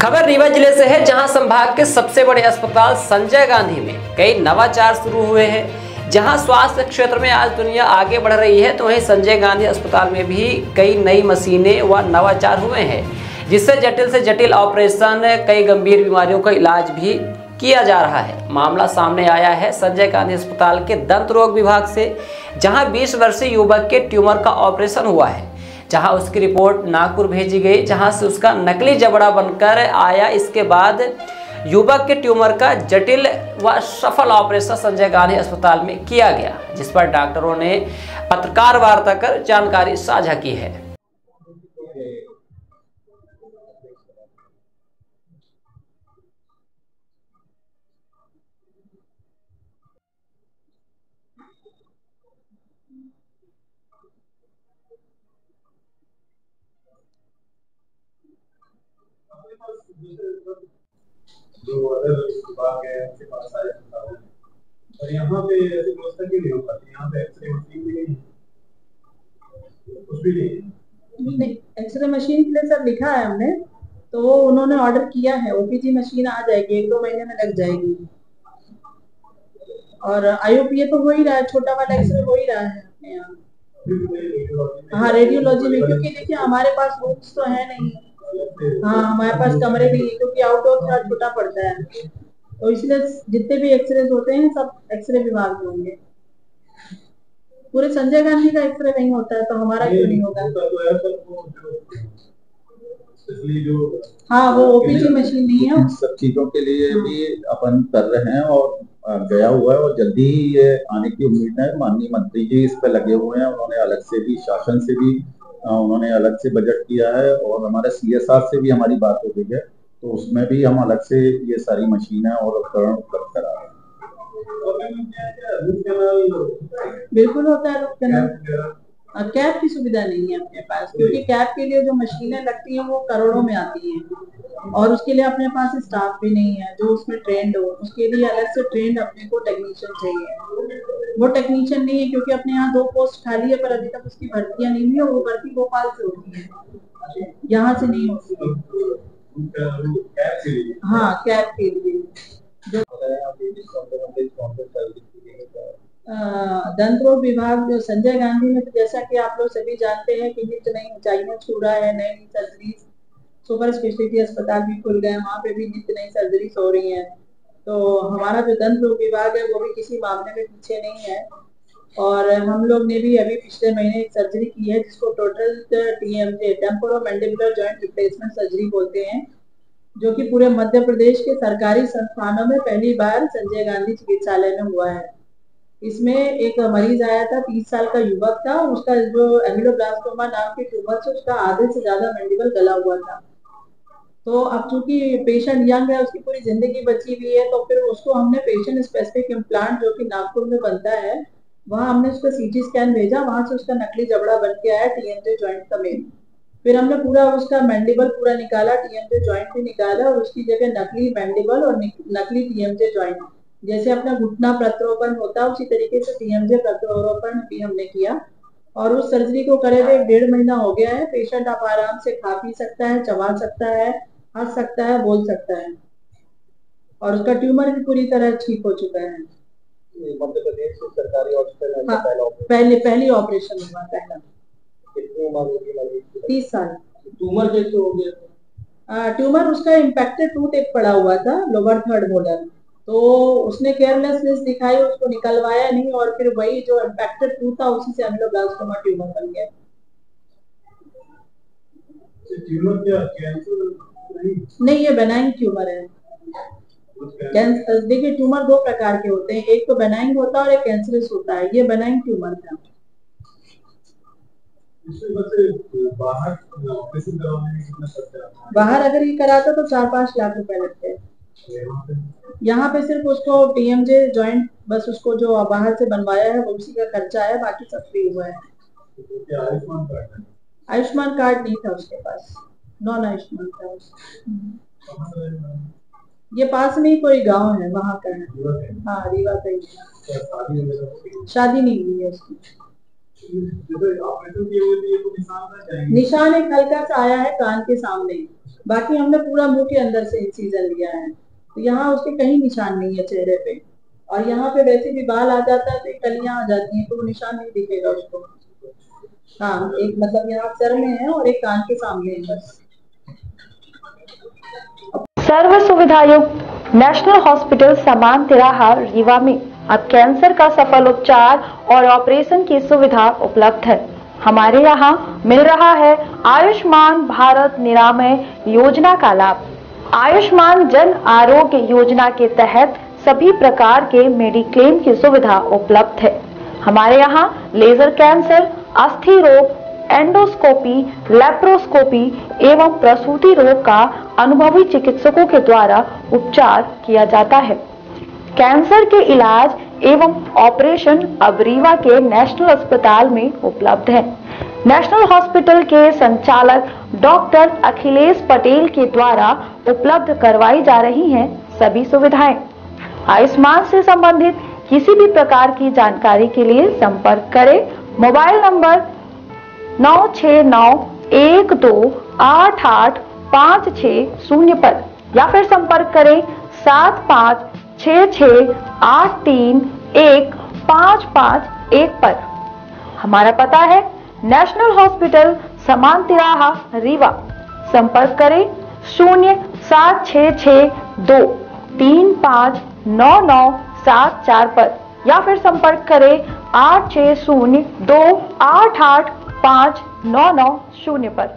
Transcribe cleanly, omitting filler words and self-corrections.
खबर रीवा जिले से है, जहां संभाग के सबसे बड़े अस्पताल संजय गांधी में कई नवाचार शुरू हुए हैं। जहां स्वास्थ्य क्षेत्र में आज दुनिया आगे बढ़ रही है, तो वहीं संजय गांधी अस्पताल में भी कई नई मशीनें व नवाचार हुए हैं, जिससे जटिल से जटिल ऑपरेशन, कई गंभीर बीमारियों का इलाज भी किया जा रहा है। मामला सामने आया है संजय गांधी अस्पताल के दंत रोग विभाग से, जहां 20 वर्षीय युवक के ट्यूमर का ऑपरेशन हुआ है। जहां उसकी रिपोर्ट नागपुर भेजी गई, जहां से उसका नकली जबड़ा बनकर आया। इसके बाद युवक के ट्यूमर का जटिल व सफल ऑपरेशन संजय गांधी अस्पताल में किया गया, जिस पर डॉक्टरों ने पत्रकार वार्ता कर जानकारी साझा की है। जो अदर विभाग है उनके पास सारे संसाधन हैं, और यहाँ पे ऐसी व्यवस्था क्यों नहीं हो पाती? यहाँ पे एक्सरे मशीन भी नहीं, कुछ भी नहीं। एक्सरे मशीन के लिए सर लिखा है हमने, तो वो उन्होंने ऑर्डर किया है। ओपीजी मशीन आ जाएगी, 1-2 महीने में लग जाएगी। और आईओपीए तो हो ही रहा है, छोटा वाला एक्सरे हो ही रहा है अपने यहाँ। हाँ, रेडियोलॉजी में, क्योंकि देखिए हमारे पास रूम्स तो है नहीं। हाँ, हमारे पास कमरे भी, क्योंकि आउटडोर थोड़ा छोटा पड़ता है, तो इसलिए जितने भी एक्सरे होते हैं सब एक्सरे विभाग में होंगे। पूरे संजय गांधी का एक्सरे नहीं होता है, तो हमारा क्यों नहीं होगा? हाँ, वो ओपीजी मशीन नहीं है। सब चीजों के लिए भी अपन कर रहे हैं और गया हुआ है, और जल्दी ही ये आने की उम्मीद है। माननीय मंत्री जी इस पे लगे हुए हैं। उन्होंने अलग से भी, शासन से भी उन्होंने अलग से बजट किया है, और हमारे सीएसआर से भी हमारी बात हो गई है, तो उसमें भी हम अलग से ये सारी मशीनें और उपकरण उपलब्ध करा रहे हैं। बिल्कुल होता है। कैब की सुविधा नहीं है अपने पास, क्योंकि कैब के लिए जो मशीनें लगती हैं वो करोड़ों में आती हैं, और उसके लिए अपने पास स्टाफ भी नहीं है जो उसमें ट्रेंड हो। उसके लिए अलग से ट्रेंड अपने को टेक्नीशियन चाहिए। वो टेक्नीशियन नहीं है, क्योंकि अपने यहाँ 2 पोस्ट खाली है, पर अभी तक उसकी भर्तियां नहीं हुई, और वो भर्ती भोपाल से होती है, यहाँ से नहीं होती। हाँ, कैब के लिए दंत रोग विभाग जो संजय गांधी में, जैसा कि आप लोग सभी जानते हैं कि नित्य नई ऊंचाइयां छू रहा है। नई सर्जरी, सुपर स्पेशलिटी अस्पताल भी खुल गए, वहाँ पे भी नित्य नई सर्जरीज हो रही हैं। तो हमारा जो दंत रोग विभाग है वो भी किसी मामले में पीछे नहीं है। और हम लोग ने भी अभी पिछले महीने एक सर्जरी की है, जिसको total TMJ, temporomandibular joint replacement surgery बोलते हैं, जो कि पूरे मध्य प्रदेश के सरकारी संस्थानों में पहली बार संजय गांधी चिकित्सालय में हुआ है। इसमें एक मरीज आया था, 30 साल का युवक था। उसका जो एमिलोब्लास्टोमा नाम के ट्यूमर से उसका आधे से ज्यादा मैंडिबल गला हुआ था। तो अब चूंकि पेशेंट यंग है, उसकी पूरी जिंदगी बची हुई है, तो फिर उसको हमने पेशेंट स्पेसिफिक इम्प्लांट, जो कि नागपुर में बनता है, वहां हमने उसका CT स्कैन भेजा। वहां से उसका नकली जबड़ा बन के आया, TMJ जॉइंट का मेन। फिर हमने पूरा उसका मैंडिबल पूरा निकाला, TMJ जॉइंट भी निकाला, और उसकी जगह नकली मैंडिबल और नकली TMJ जॉइंट, जैसे अपना घुटना प्रत्यारोपण होता है उसी तरीके से TMJ प्रत्यारोपण भी हमने किया। और उस सर्जरी को करे हुए 1.5 महीना हो गया है। पेशेंट अब आराम से खा पी सकता है, चबा सकता है, हंस सकता है, बोल सकता है, और उसका ट्यूमर भी पूरी तरह ठीक हो चुका है। मध्य प्रदेश से सरकारी हॉस्पिटल हाँ, पहली ऑपरेशन हुआ पहला। कितनी उम्र होगी? 30 साल। ट्यूमर कैसे हो गया? ट्यूमर उसका इम्पैक्टेड टूथ एक पड़ा हुआ था, लोअर 3rd मोलर, तो उसने केयरलेसनेस दिखाई, उसको निकलवाया नहीं, और फिर वही जो इम्पैक्टेड टूथ था उसी से एमिलोब्लास्टोमा ट्यूमर बन गया। ट्यूमर क्या कैंसर नहीं, ये बेनाइन ट्यूमर है। कैंसर, देखिए ट्यूमर 2 प्रकार के होते हैं, एक तो बेनाइन होता है और एक कैंसरस होता है। ये बेनाइन ट्यूमर था। बाहर अगर ये कराता तो 4-5 लाख रुपए लगते हैं। यहाँ पे सिर्फ उसको TMJ जॉइंट, बस उसको जो बाहर से बनवाया है वो उसी का खर्चा है, बाकी सब फ्री हुआ है। आयुष्मान कार्ड नहीं था उसके पास, नॉन आयुष्मान था। ये पास में ही कोई गांव है, वहाँ का है। हाँ, रीवा का ही। शादी नहीं हुई है उसकी। निशान एक हल्का सा आया है कान के सामने, बाकी हमने पूरा मुंह के अंदर से इंसिजन लिया है, तो यहाँ उसके कहीं निशान नहीं है चेहरे पे। और यहाँ पे वैसे भी बाल आ जाता है तो कलियां आ जाती हैं, तो वो निशान नहीं दिखेगा उसको। हाँ, एक मतलब यहाँ सर में है और एक कान के सामने है बस। सर्व सुविधायुक्त नेशनल हॉस्पिटल समान तिराहा रीवा में अब कैंसर का सफल उपचार और ऑपरेशन की सुविधा उपलब्ध है। हमारे यहाँ मिल रहा है आयुष्मान भारत निरामय योजना का लाभ। आयुष्मान जन आरोग्य योजना के तहत सभी प्रकार के मेडिक्लेम की सुविधा उपलब्ध है। हमारे यहाँ लेजर कैंसर, अस्थि रोग, एंडोस्कोपी, लेप्रोस्कोपी एवं प्रसूति रोग का अनुभवी चिकित्सकों के द्वारा उपचार किया जाता है। कैंसर के इलाज एवं ऑपरेशन अब रीवा के नेशनल अस्पताल में उपलब्ध है। नेशनल हॉस्पिटल के संचालक डॉक्टर अखिलेश पटेल के द्वारा उपलब्ध करवाई जा रही हैं सभी सुविधाएं। आयुष्मान से संबंधित किसी भी प्रकार की जानकारी के लिए संपर्क करें मोबाइल नंबर 9691288560 पर या फिर संपर्क करें 7566831551 पर। हमारा पता है नेशनल हॉस्पिटल समान तिराहा रीवा। संपर्क करें 07662359974 पर या फिर संपर्क करें 8602885990 पर।